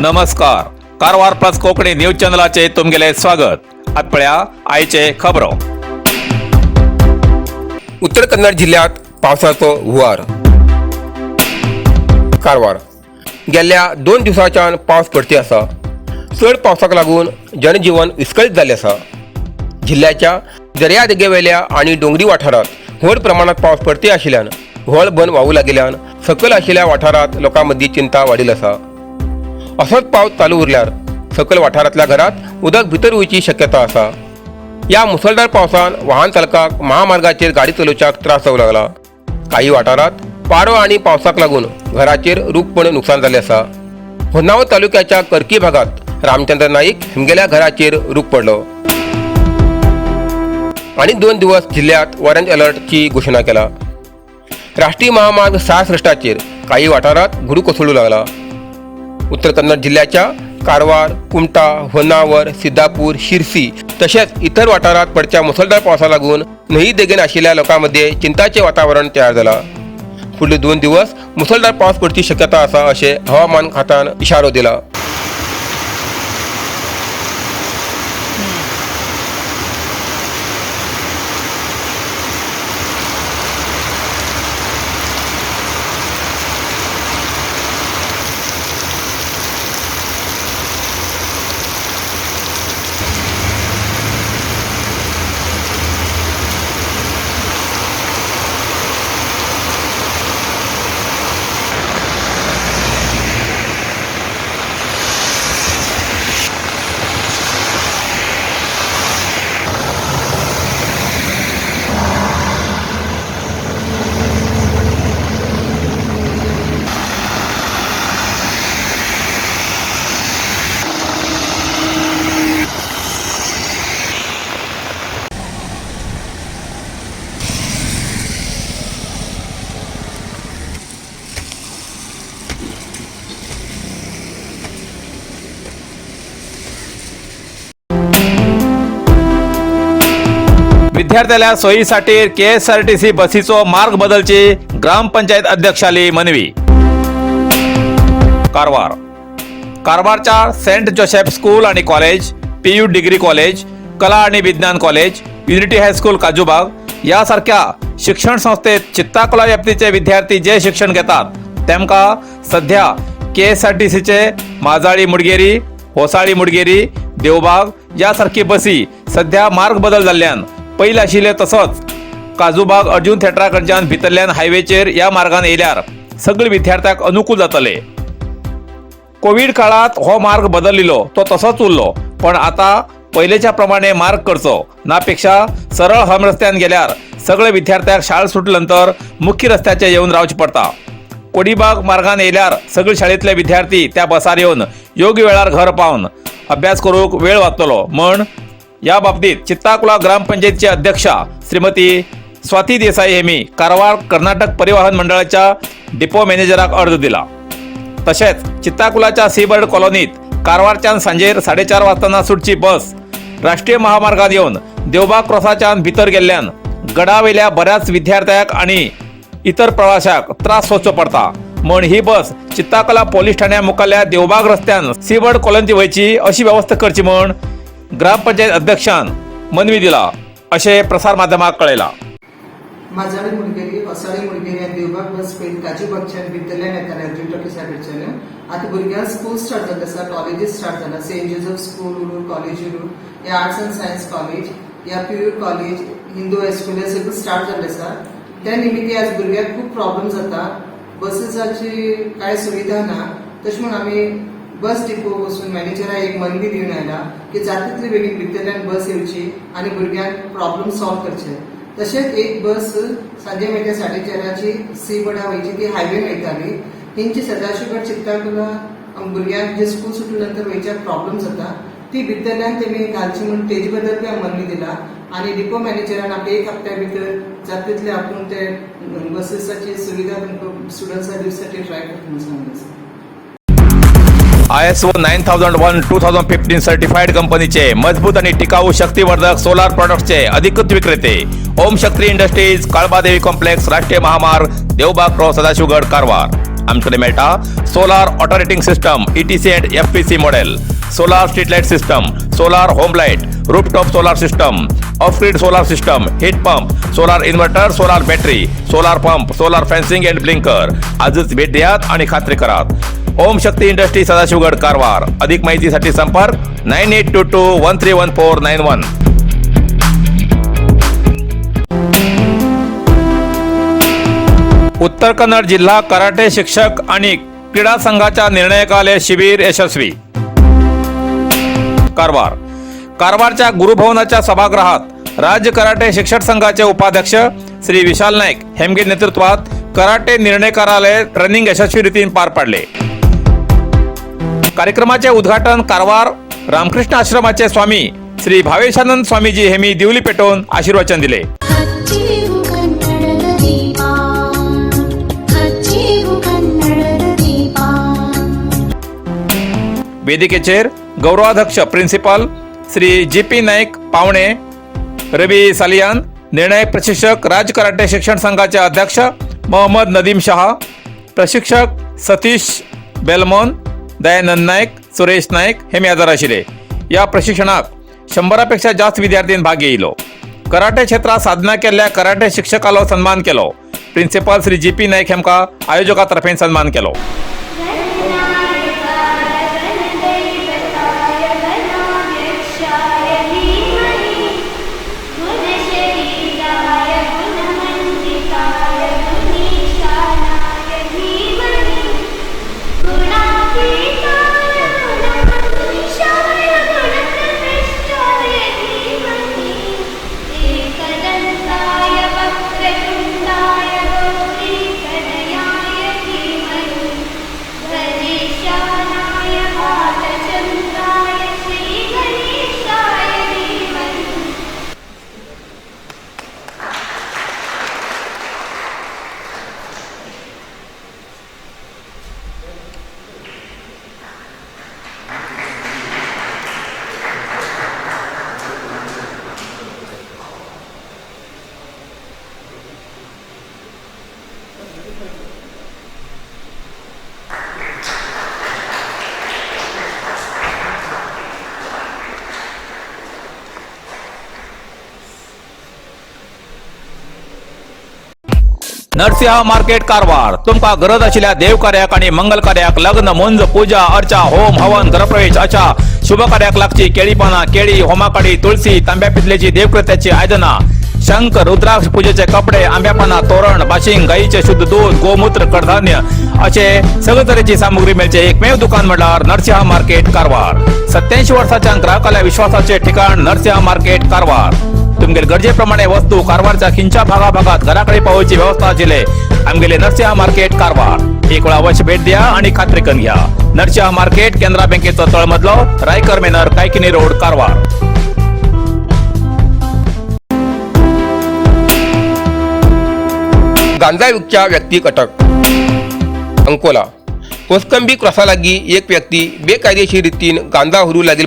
नमस्कार. Karwar plus Konkani news चॅनलाचे तुमगेले स्वागत. आतपळ्या आयचे खबरो. उत्तर कन्नड जिल्ह्यात पावसाचो हुवार. कारवार गेल्या 2 दिवसांच्यान पावस पडती आसा. चड पावसाक लागून जनजीवन विस्कळीत जाल्लें आसा. जिल्ह्याच्या दर्या देगेवेल्या आनी डोंगरी वाठारांत व्हड प्रमाणात पावस पडटी आशिल्ल्यान व्हळ बंद व्हावू लागिल्ल्यान सकल आशिल्ल्या वाठारांत लोकां मदीं चिंता वाडील आसा. असोच पावस चालू उरल्यार सकल वाठारांतल्या घरांत उदक भितर वयची शक्यता आसा. या मुसळधार पावसान वाहन चालकांक महामार्गाचेर गाडी चलोवच्याक त्रास जावंक लागला. काही वाठारांत पारो आनी पावसाक लागून घराचेर रूखपण नुकसान जाल्लें आसा. होन्नावर तालुक्याच्या करकी भागात रामचंद्र नाईक हिमगेल्या घराचेर रूख पडलो. आनी 2 दिवस जिल्ह्यात ऑरेंज अलर्टची घोशणा केला. राष्ट्रीय महामार्ग 66 काही वाठारांत गुडू कोसळू लागला. उत्तर कन्नड जिल्ह्याच्या कारवार, कुमटा, होन्नावर, सिद्धापूर, शिरसी तसेच इतर वाठारांत पडच्या मुसळधार पावसा लागून न्हंय देगेन आशिल्ल्या लोकांमध्ये चिंताचे वातावरण तयार जाला. फुडले 2 दिवस मुसळधार पावस पडची शक्यता आसा अशें हवामान खात्यान इशारो दिला. विद्यार्थ्याला सोयीसाठी KSRTC बसीचो मार्ग बदलची ग्रामपंचायत अध्यक्षाली मनवी. कारवारच्या सेंट जोसेफ स्कूल आणि कॉलेज, PU डिग्री कॉलेज, कला आणि विज्ञान कॉलेज, युनिटी हायस्कूल काजूबाग यासारख्या शिक्षण संस्थेत चित्ताकला व्याप्तीचे विद्यार्थी जे शिक्षण घेतात तेमका सध्या KSRTCचे माजाळी मुडगेरी, होसाळी मुडगेरी, देवबाग यासारखी बसी सध्या मार्ग बदल जाल्ल्यान पयले आशिल्ले तसोच काजूबाग अर्जुन थिएटरा कडच्यान भितरल्यान हायवेचेर या मार्गान येयल्यार सगळे विद्यार्थ्यांक अनुकूल जातले. कोविड काळात हो मार्ग बदललिलो तो तसोच उरलो, पण आता पयलेच्या प्रमाणे मार्ग करचो नापेक्षा सरळ हम रस्त्यान गेल्यार सगळे विद्यार्थ्यांक शाळा सुटल्यानंतर मुख्य रस्त्याचे येवन रावचे पडटा. कोडीबाग मार्गान येयल्यार सगळे शाळेंतले विद्यार्थी त्या बसार येवन योग्य वेळार घर पावन अभ्यास करूंक वेळ वाचतलो म्हण या बाबतीत चित्ताकुला ग्रामपंचायतीचे अध्यक्षा श्रीमती स्वाती देसाई हेमी कारवार कर्नाटक परिवहन मंडळाच्या डिपो मॅनेजराक अर्ज दिला. तसेच चित्ताकुलाच्या सीबर्ड कॉलनीत कारवारच्यान सांजेर 4:30 वाजताना सुटची बस राष्ट्रीय महामार्गात येवन देवबाग क्रॉसाच्यान भितर गेल्ल्यान गडावेल्या बऱ्याच विद्यार्थ्यांक आणि इतर प्रवाशांक त्रास सोंसचो पडटा म्हण ही बस चित्ताकला पोलीस ठाण्या मुखाल्ल्या देवबाग रस्त्यान सीबर्ड कॉलनीत वयची अशी व्यवस्था करची म्हण ग्रामपंचायत अध्यक्षान मनवी दिला अशे प्रसार माध्यमाक कळयला. माजाळी मुडगेरी, होसाळी मुडगेरी आनी देवबाग बस पयलीं काजूबागच्यान भितरल्यान येताले अर्जुन टॉकीसा कडच्यान. आतां भुरग्यांक स्कूल स्टार्ट जाल्ले आसा, कॉलेजीस स्टार्ट जाला. सेंट जोसेफ स्कूल उरून कॉलेज उरून या आर्ट्स अँड सायन्स कॉलेज, या PU कॉलेज, हिंदू हायस्कूल हे सगळे स्टार्ट जाल्ले आसा. त्या निमित्ती आज भुरग्यांक खूब प्रॉब्लेम जाता. बसीसाची कांय सुविधा ना. तशें म्हूण आमी बस डिपो वचून मॅनेजराक एक मनवी दिवन आयला की जाता तितले बेगीन भितरल्यान बस येवची आनी भुरग्यांक प्रॉब्लेम सॉल्व करचे. तशेंच एक बस सांजे मागीर 4:30ची सीबर्डा वयची ती हायवेन वयताली. तेंची सदाशिवगड चित्ताकुला भुरग्यांक जे स्कूल सुटले नंतर वयच्याक प्रॉब्लेम जाता ती भितरल्यान तेमी घालची म्हणून तेजे बद्दल बी हांवें मनवी दिला. आनी डिपो मॅनेजरान आपल्या 1 हप्त्या भितर जाता तितले आपूण ते बसीसाची सुविधा तुमकां स्टुडंट्सांक दिवसाठी ट्राय करता म्हणून सांगलें आसा. ISO 9001-2015 सर्टिफाइड कंपनीचे मजबूत आणि टिकाऊ शक्तिवर्धक सोलार प्रोडक्ट्सचे अधिकृत विक्रेते ओम शक्ती इंडस्ट्रीज, काळबादेवी कॉम्प्लेक्स, राष्ट्रीय महामार्ग, देवबाग क्रॉस, सदाशिवगड, कारवार. आमच्याकडे मेळटा solar auto rating system ETC end FPC model, solar street light system, solar home light, rooftop solar system, of grid solar system, heat pump, solar inverter, solar battery, solar pump, solar fencing end blinker. आजच भेट द्यात आणि खात्री करात. ओम शक्ती industry Sadashivgad Karwar. अधिक माहितीसाठी संपर्क 9822131491. उत्तर कन्नड जिल्हा कराटे शिक्षक आणि क्रीडा संघाच्या निर्णायकालय शिबिर यशस्वी. कारवार. कारवारच्या गुरुभवनाच्या सभागृहात राज्य कराटे शिक्षक संघाचे उपाध्यक्ष श्री विशाल नाईक हेमगे नेतृत्वात कराटे निर्णयकारालय ट्रेनिंग यशस्वी रीतीने पार पाडले. कार्यक्रमाचे उद्घाटन कारवार रामकृष्ण आश्रमाचे स्वामी श्री भावेशानंद स्वामीजी हेमी दिवली पेटवून आशीर्वचन दिले. वेदिकेचेर गौरवाध्यक्ष प्रिन्सिपल श्री GP नाईक पावणे, रवी सालियान, निर्णायक प्रशिक्षक राज्य कराटे शिक्षण संघाचे अध्यक्ष मोहम्मद नदीम शाह, प्रशिक्षक सतीश बेलमोन, दयानंद नाईक, सुरेश नाईक हेमी हजर आशिल्ले. या प्रशिक्षणाक 100पेक्षा जास्त विद्यार्थ्यांनी भाग घेयलो. कराटे क्षेत्रात साधना केल्ल्या कराटे शिक्षकालो सन्मान केलो. प्रिन्सिपल श्री GP नाईक हेमका आयोजकातर्फे सन्मान केलो. नरसिंह मार्केट कारवार. तुमका गरज आशिल्ल्या देवकार्याक आणि मंगल कार्याक, लग्न, मुंज, पूजा अर्चा, होम हवन, गृहप्रवेश अशा शुभ कार्याक लागची केळी पाना, केळी, होमाकडी, तुळशी, तांब्या पितलेची देवकृत्याची आयदना, शंख, रुद्राक्ष पूजेचे कपडे, आंब्या पाना, तोरण, बाशिंग, गाईचे शुद्ध दूध, गोमूत्र, कडधान्य असे सगळे तरेची सामुग्री मेळचे एकमेव दुकान म्हणल्यार नरसिंह मार्केट कारवार. 87 वर्सांच्या ग्राहकाला विश्वासाचे ठिकाण नरसिंह मार्केट कारवार. तुमगेर गरजेप्रमाणे वस्तू कारवारच्या खिंच्या भागाभागात घराकडे पावोवची व्यवस्था आशिल्ले आमगेले नरसिंह मार्केट कारवार. एक वेळा अवश्य भेट द्या आणि खात्री करून घ्या. नरसिंह मार्केट केंद्रा बँकेचो तळमजलो, रायकर मेनर, कायकिनी रोड, कारवार. गांजा विकच्या व्यक्तीक अटक. अंकोला. कोसकंबी क्रॉसालागी एक व्यक्ती बेकायदेशीर रीतीन गांजा हुरू लागील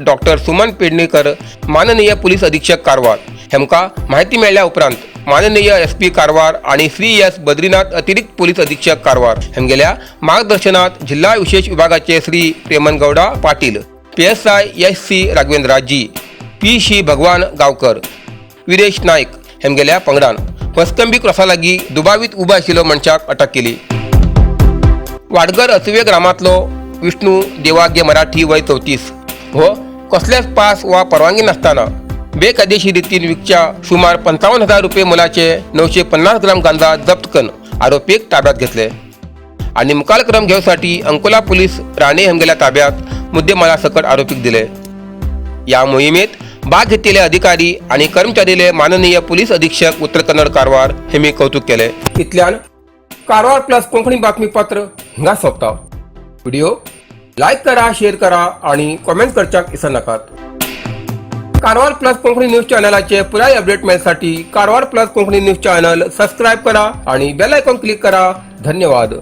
डॉक्टर सुमन पेडणेकर, माननीय पोलीस अधीक्षक कारवार हेमका माहिती मिळाल्या उपरांत माननीय SP कारवार आणि श्री S बद्रीनाथ अतिरिक्त पोलीस अधीक्षक कारवार हेमगेल्या मार्गदर्शनात जिल्हा विशेष विभागाचे Shri प्रेमनगौडा Patil, PSI SC राघवेंद्रजी, PC भगवान गावकर, विरेश नाईक हेमगेल्या पंगडान कोसकंबी क्रॉसालागी दुबावीत उबा आशिल्लो मनशाक अटक केली. वाडगर असवे ग्रामांतलो विष्णू देवाग्य मराठी वय 34 हो कसल्याच पास वा परवानगी नासतना बेकायदेशीर रीतीन विकच्या सुमार 55,000 रुपये मोलाचे 950 ग्राम गांजा जप्त करून आरोपीक ताब्यात घेतले आणि मुखाल क्रम घेवसाठी अंकोला पोलीस राणे हेमगेल्या ताब्यात मुद्देमाला सकट आरोपीक दिले. या मोहिमेत भाग घेतलेले अधिकारी आणि कर्मचारीले माननीय पोलीस अधीक्षक उत्तर कन्नड कारवार हेमी कौतुक केले. इतल्यान कारवार प्लस कोंकणी बातमीपत्र हिंगा सोंपता. व्हिडिओ लाईक करा, शेअर करा आणि कमेंट करच्याक विसरू नकात. कारवार प्लस कोंकणी न्यूज चॅनलाचे पुराय अपडेट मिळण्यासाठी Karwar plus Konkani news channel subscribe करा आणि बेल आयकॉन क्लिक करा. धन्यवाद.